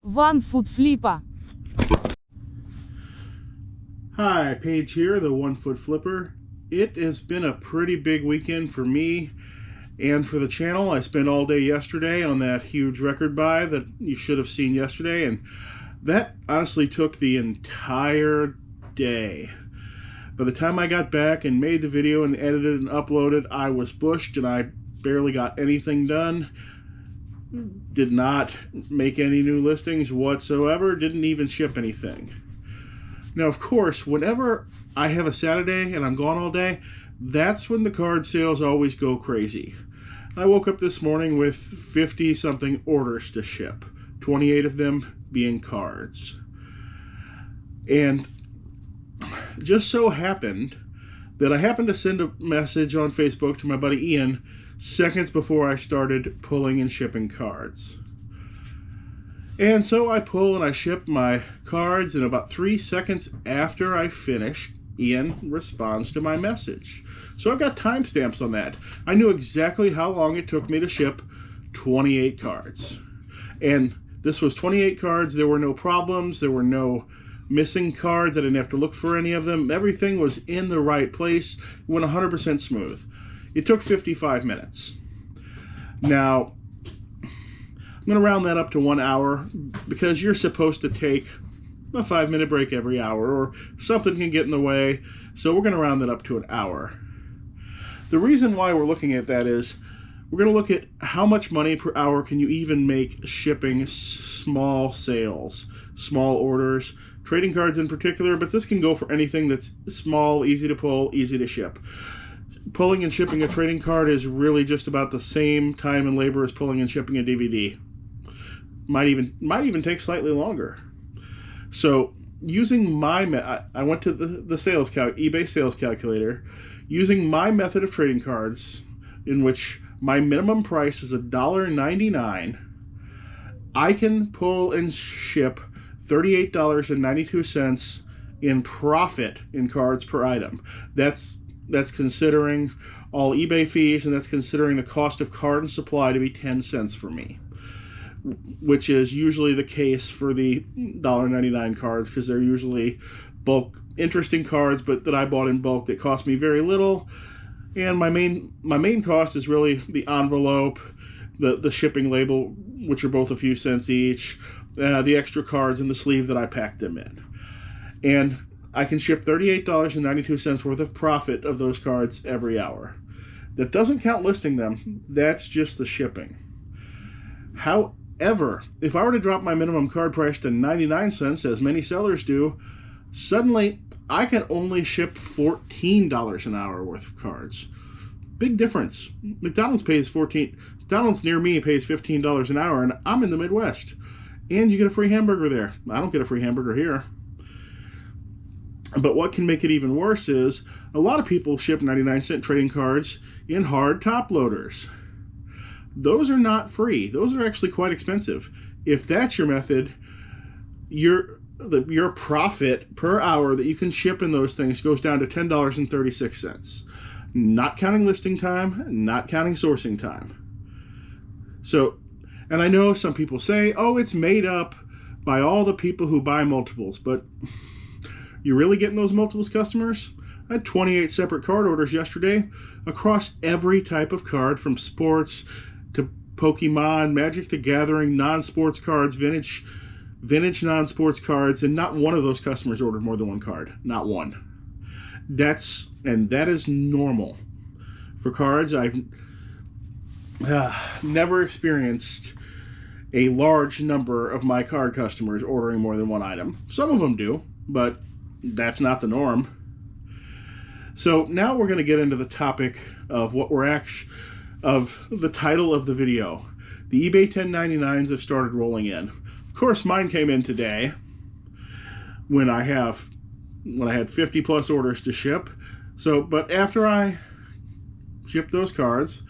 onefootflipper. Hi, Paige here, the 1 Foot Flipper. It has been a pretty big weekend for me and for the channel. I spent all day yesterday on that huge record buy that you should have seen yesterday, and that honestly took the entire day. By the time I got back and made the video and edited and uploaded, I was bushed and I barely got anything done. Did not make any new listings whatsoever, didn't even ship anything. Now, of course, whenever I have a Saturday and I'm gone all day, that's when the card sales always go crazy. I woke up this morning with 50-something orders to ship, 28 of them being cards. And just so happened that I happened to send a message on Facebook to my buddy Ian seconds before I started pulling and shipping cards. And so I pull and I ship my cards, and about 3 seconds after I finish, Ian responds to my message. So I've got timestamps on that. I knew exactly how long it took me to ship 28 cards. And this was 28 cards. There were no problems. There were no missing cards. I didn't have to look for any of them. Everything was in the right place. It went 100% smooth. It took 55 minutes. Now, I'm going to round that up to 1 hour because you're supposed to take a 5-minute break every hour, or something can get in the way, so we're going to round that up to an hour. The reason why we're looking at that is we're going to look at how much money per hour can you even make shipping small sales, small orders, trading cards in particular, but this can go for anything that's small, easy to pull, easy to ship. Pulling and shipping a trading card is really just about the same time and labor as pulling and shipping a DVD. Might even take slightly longer. So using my I went to the eBay sales calculator, using my method of trading cards, in which my minimum price is $1.99, I can pull and ship $38.92 in profit in cards per item. That's considering all eBay fees, and that's considering the cost of card and supply to be 10 cents for me, which is usually the case for the $1.99 cards, because they're usually bulk, interesting cards, but that I bought in bulk that cost me very little. And my main cost is really the envelope, the shipping label, which are both a few cents each, the extra cards, and the sleeve that I packed them in. And I can ship $38.92 worth of profit of those cards every hour. That doesn't count listing them. That's just the shipping. However, if I were to drop my minimum card price to 99 cents, as many sellers do, suddenly I can only ship $14 an hour worth of cards. Big difference. McDonald's near me pays $15 an hour, and I'm in the Midwest. And you get a free hamburger there. I don't get a free hamburger here. But what can make it even worse is a lot of people ship 99-cent trading cards in hard top loaders. Those are not free. Those are actually quite expensive. If that's your method, your profit per hour that you can ship in those things goes down to $10.36. Not counting listing time, not counting sourcing time. So, and I know some people say, oh, it's made up by all the people who buy multiples, but you really getting those multiples customers? I had 28 separate card orders yesterday across every type of card, from sports to Pokemon, Magic the Gathering, non-sports cards, vintage non-sports cards, and not one of those customers ordered more than one card. Not one. That is normal. For cards, I've never experienced a large number of my card customers ordering more than one item. Some of them do, but that's not the norm. So now we're going to get into the topic of of the title of the video. The eBay 1099s have started rolling in. Of course, mine came in today when I had 50 plus orders to ship. So, but after I shipped those cards,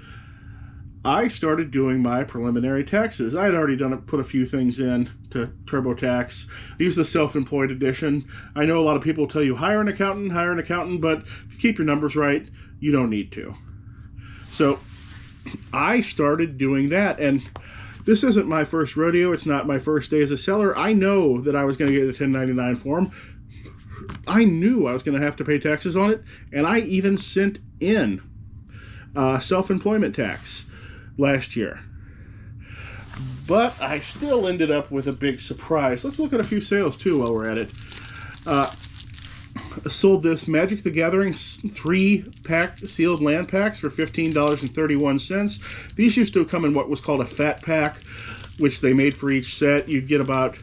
I started doing my preliminary taxes. I had already put a few things in to TurboTax. I use the self-employed edition. I know a lot of people tell you hire an accountant, but if you keep your numbers right, you don't need to. So I started doing that, and This isn't my first rodeo. It's not my first day as a seller. I know that I was going to get a 1099 form. I knew I was going to have to pay taxes on it, and I even sent in self-employment tax last year. But I still ended up with a big surprise. Let's look at a few sales too while we're at it. Sold this Magic the Gathering 3-pack sealed land packs for $15.31. These used to come in what was called a fat pack, which they made for each set. You'd get about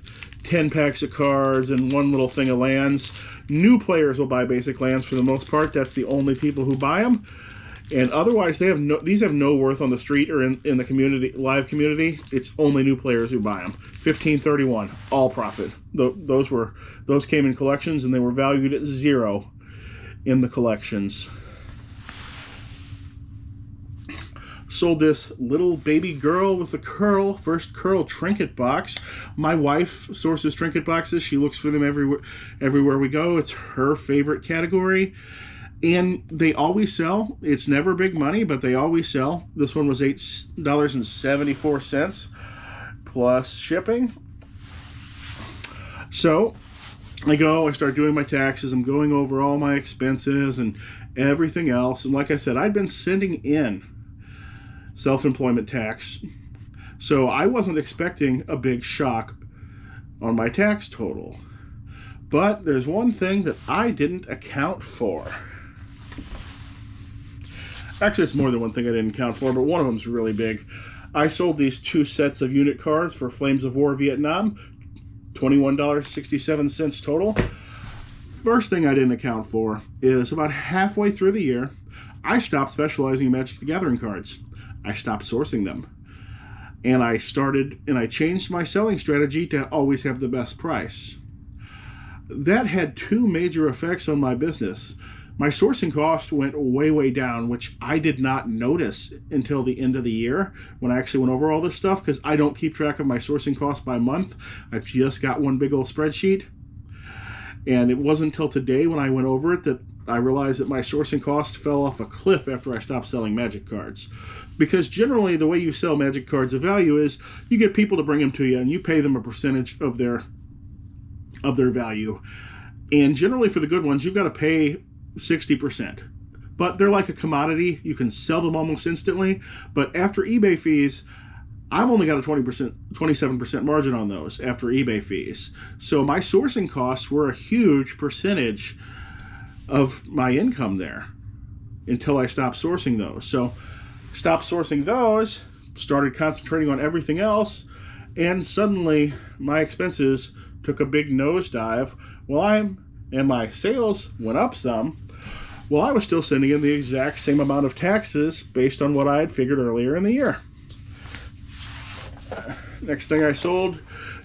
10 packs of cards and one little thing of lands. New players will buy basic lands for the most part. That's the only people who buy them. And otherwise, these have no worth on the street or in the community, live community. It's only new players who buy them. $15.31, all profit. Those came in collections, and they were valued at 0 in the collections. Sold this little baby girl with the first curl trinket box. My wife sources trinket boxes. She looks for them everywhere we go. It's her favorite category. And they always sell. It's never big money, but they always sell. This one was $8.74 plus shipping. So I start doing my taxes. I'm going over all my expenses and everything else. And like I said, I'd been sending in self-employment tax. So I wasn't expecting a big shock on my tax total. But there's one thing that I didn't account for. Actually, it's more than one thing I didn't account for, but one of them's really big. I sold these 2 sets of unit cards for Flames of War Vietnam, $21.67 total. First thing I didn't account for is about halfway through the year, I stopped specializing in Magic the Gathering cards. I stopped sourcing them. And I changed my selling strategy to always have the best price. That had 2 major effects on my business. My sourcing cost went way, way down, which I did not notice until the end of the year when I actually went over all this stuff, because I don't keep track of my sourcing costs by month. I've just got one big old spreadsheet. And it wasn't until today when I went over it that I realized that my sourcing costs fell off a cliff after I stopped selling Magic cards. Because generally the way you sell Magic cards of value is you get people to bring them to you and you pay them a percentage of their value. And generally for the good ones, you've got to pay 60%. But they're like a commodity. You can sell them almost instantly. But after eBay fees, I've only got a 27% margin on those after eBay fees. So my sourcing costs were a huge percentage of my income there until I stopped sourcing those. So stopped sourcing those, started concentrating on everything else, and suddenly my expenses took a big nosedive. And my sales went up some. Well, I was still sending in the exact same amount of taxes based on what I had figured earlier in the year. Next thing I sold,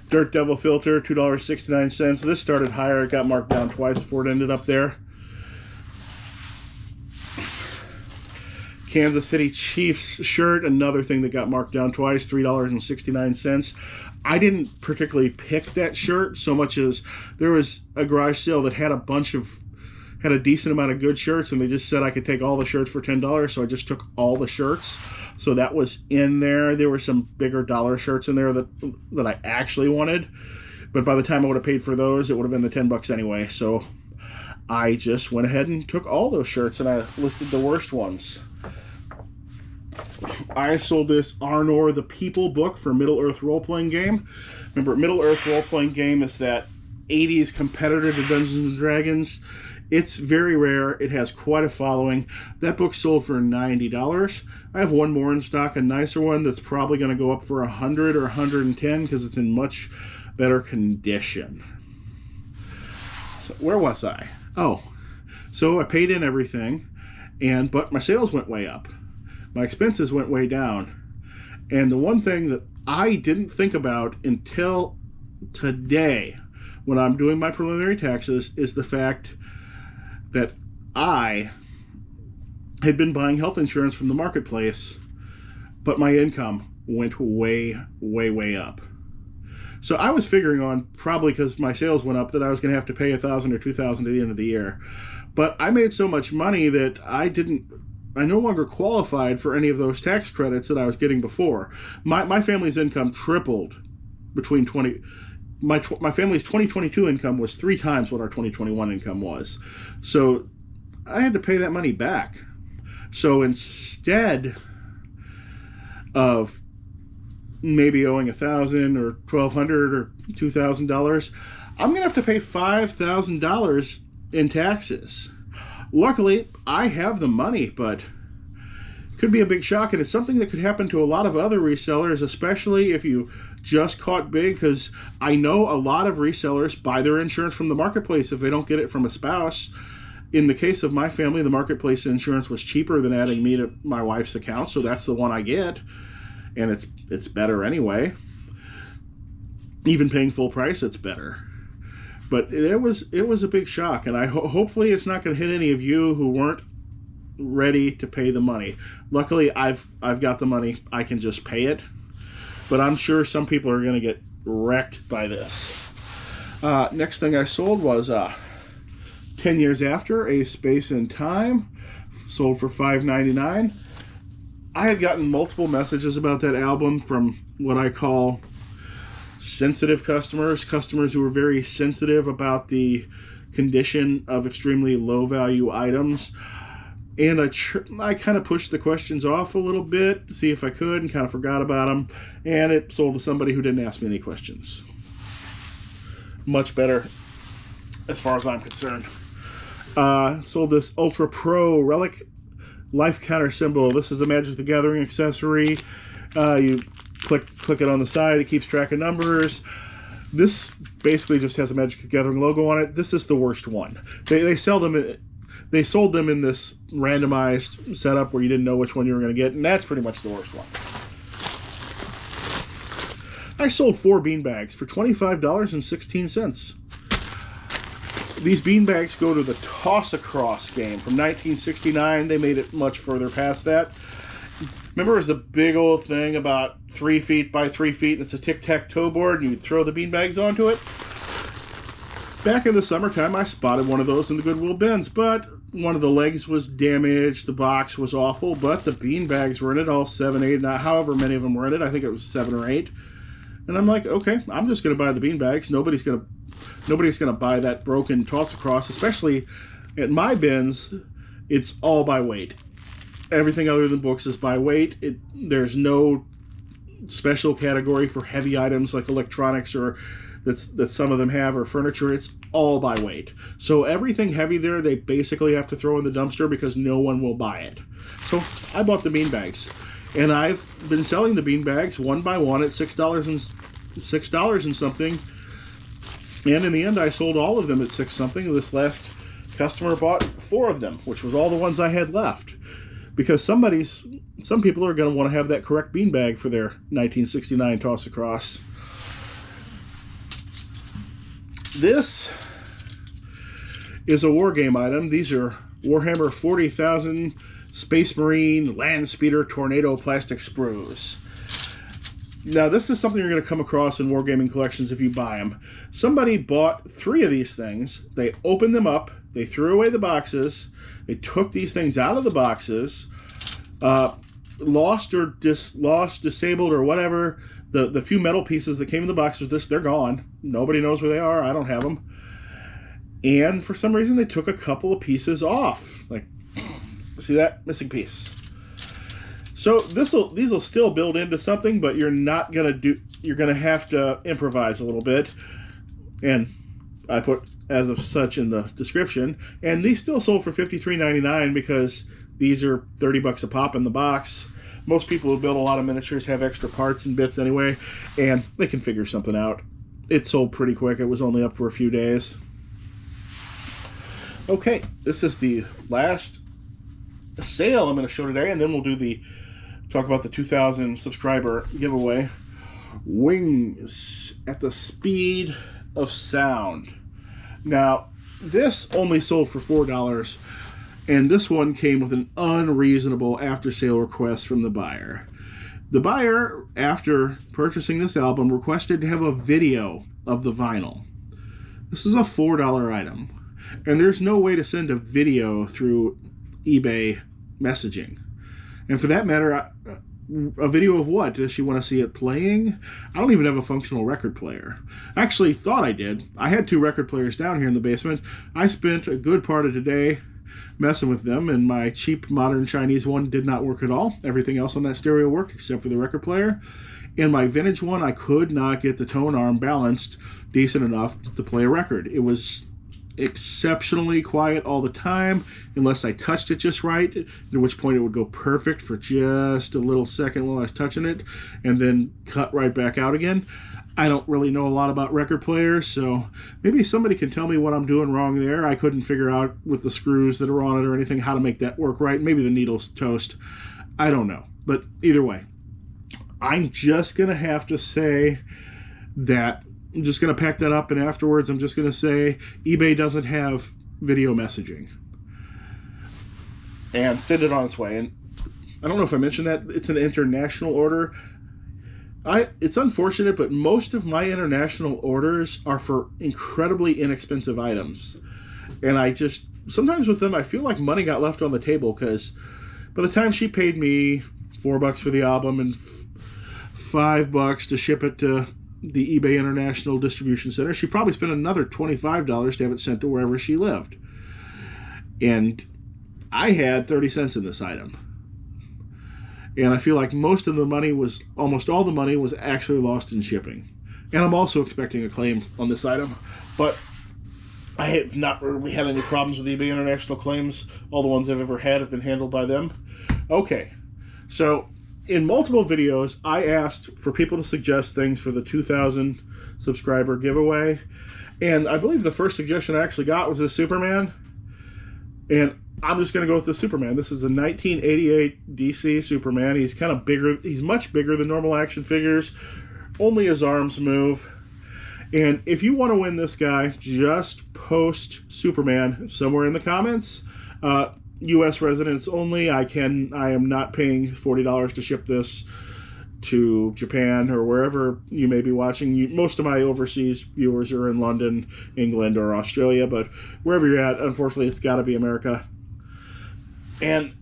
Dirt Devil filter, $2.69. This started higher. It got marked down twice before it ended up there. Kansas City Chiefs shirt, another thing that got marked down twice, $3.69. I didn't particularly pick that shirt so much as there was a garage sale that had a decent amount of good shirts, and they just said I could take all the shirts for $10, so I just took all the shirts. So that was in there. There were some bigger dollar shirts in there that I actually wanted, but by the time I would have paid for those, it would have been the $10 anyway. So I just went ahead and took all those shirts, and I listed the worst ones. I sold this Arnor the People book for Middle-earth role-playing game. Remember, Middle-earth role-playing game is that 80s competitor to Dungeons & Dragons. It's very rare. It has quite a following. That book sold for $90. I have one more in stock, a nicer one that's probably going to go up for $100 or $110 because it's in much better condition. So where was I? Oh, so I paid in everything, but my sales went way up. My expenses went way down. And the one thing that I didn't think about until today when I'm doing my preliminary taxes is the fact that I had been buying health insurance from the marketplace, but my income went way, way, way up. So I was figuring on, probably because my sales went up, that I was going to have to pay $1,000 or $2,000 at the end of the year. But I made so much money that I didn't no longer qualified for any of those tax credits that I was getting before. My family's income tripled between my family's 2022 income was 3 times what our 2021 income was. So I had to pay that money back. So instead of maybe owing $1,000 or $1,200 or $2,000, I'm going to have to pay $5,000 in taxes. Luckily, I have the money, but it could be a big shock, and it's something that could happen to a lot of other resellers, especially if you just caught big, because I know a lot of resellers buy their insurance from the marketplace if they don't get it from a spouse. In the case of my family, the marketplace insurance was cheaper than adding me to my wife's account, so that's the one I get, and it's better anyway. Even paying full price, it's better. But it was a big shock, and hopefully it's not going to hit any of you who weren't ready to pay the money. Luckily, I've got the money. I can just pay it. But I'm sure some people are going to get wrecked by this. Next thing I sold was 10 Years After, A Space in Time. Sold for $5.99. I had gotten multiple messages about that album from what I call sensitive customers who were very sensitive about the condition of extremely low value items, and I kind of pushed the questions off a little bit to see if I could, and kind of forgot about them, and it sold to somebody who didn't ask me any questions. Much better as far as I'm concerned. Sold this Ultra Pro Relic Life Counter symbol. This is a Magic the Gathering accessory. You click it on the side, it keeps track of numbers. This basically just has a Magic the Gathering logo on it. This is the worst one. They sold them in this randomized setup where you didn't know which one you were going to get, and that's pretty much the worst one. I sold 4 beanbags for $25.16. These beanbags go to the Toss-Across game from 1969. They made it much further past that. Remember, it was the big old thing about 3 feet by 3 feet, and it's a tic-tac-toe board, and you'd throw the beanbags onto it? Back in the summertime, I spotted one of those in the Goodwill bins, but one of the legs was damaged, the box was awful, but the beanbags were in it, all 7, 8, however many of them were in it. I think it was 7 or 8. And I'm like, okay, I'm just going to buy the beanbags. Nobody's going to buy that broken Toss-Across, especially at my bins. It's all by weight. Everything other than books is by weight. There's no special category for heavy items like electronics or that some of them have, or furniture. It's all by weight. So everything heavy there, they basically have to throw in the dumpster because no one will buy it. So I bought the beanbags, and I've been selling the beanbags one by one at $6 and something. And in the end, I sold all of them at $6 something. This last customer bought 4 of them, which was all the ones I had left. Because some people are going to want to have that correct beanbag for their 1969 Toss-Across. This is a war game item. These are Warhammer 40,000 Space Marine Land Speeder Tornado plastic sprues. Now, this is something you're going to come across in wargaming collections if you buy them. Somebody bought 3 of these things. They opened them up. They threw away the boxes. They took these things out of the boxes. Lost, disabled, or whatever. The few metal pieces that came in the box with this, they're gone. Nobody knows where they are. I don't have them. And for some reason, they took a couple of pieces off. Like, see that? Missing piece. So these will still build into something, but you're going to have to improvise a little bit. And I put as of such in the description. And these still sold for $53.99 because these are $30 a pop in the box. Most people who build a lot of miniatures have extra parts and bits anyway, and they can figure something out. It sold pretty quick. It was only up for a few days. Okay, this is the last sale I'm going to show today, and then we'll talk about the 2,000 subscriber giveaway. Wings at the Speed of Sound. Now, this only sold for $4. And this one came with an unreasonable after-sale request from the buyer. The buyer, after purchasing this album, requested to have a video of the vinyl. This is a $4 item. And there's no way to send a video through eBay messaging. And for that matter, a video of what? Does she want to see it playing? I don't even have a functional record player. I actually thought I did. I had 2 record players down here in the basement. I spent a good part of today messing with them, and my cheap modern Chinese one did not work at all. Everything else on that stereo worked except for the record player. In my vintage one, I could not get the tone arm balanced decent enough to play a record. It was exceptionally quiet all the time unless I touched it just right, at which point it would go perfect for just a little second while I was touching it and then cut right back out again. I don't really know a lot about record players, so maybe somebody can tell me what I'm doing wrong there. I couldn't figure out with the screws that are on it or anything how to make that work right. Maybe the needle's toast. I don't know. But either way, I'm just going to have to say that I'm just going to pack that up, and afterwards I'm just going to say eBay doesn't have video messaging. And send it on its way. And I don't know if I mentioned that. It's an international order. It's unfortunate, but most of my international orders are for incredibly inexpensive items. And I just, sometimes with them, I feel like money got left on the table, because by the time she paid me $4 for the album and $5 to ship it to the eBay International Distribution Center, she probably spent another $25 to have it sent to wherever she lived. And I had 30 cents in this item. And I feel like almost all the money was actually lost in shipping. And I'm also expecting a claim on this item. But I have not really had any problems with eBay International claims. All the ones I've ever had have been handled by them. Okay, so in multiple videos, I asked for people to suggest things for the 2,000 subscriber giveaway. And I believe the first suggestion I actually got was a Superman. And I'm just going to go with the Superman. This is a 1988 DC Superman. He's kind of bigger. He's much bigger than normal action figures. Only his arms move. And if you want to win this guy, just post Superman somewhere in the comments. U.S. residents only. I am not paying $40 to ship this to Japan or wherever you may be watching. Most of my overseas viewers are in London, England, or Australia, but wherever you're at, unfortunately, it's got to be America. And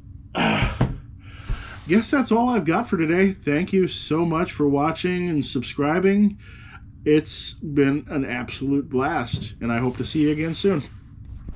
guess that's all I've got for today. Thank you so much for watching and subscribing. It's been an absolute blast, and I hope to see you again soon.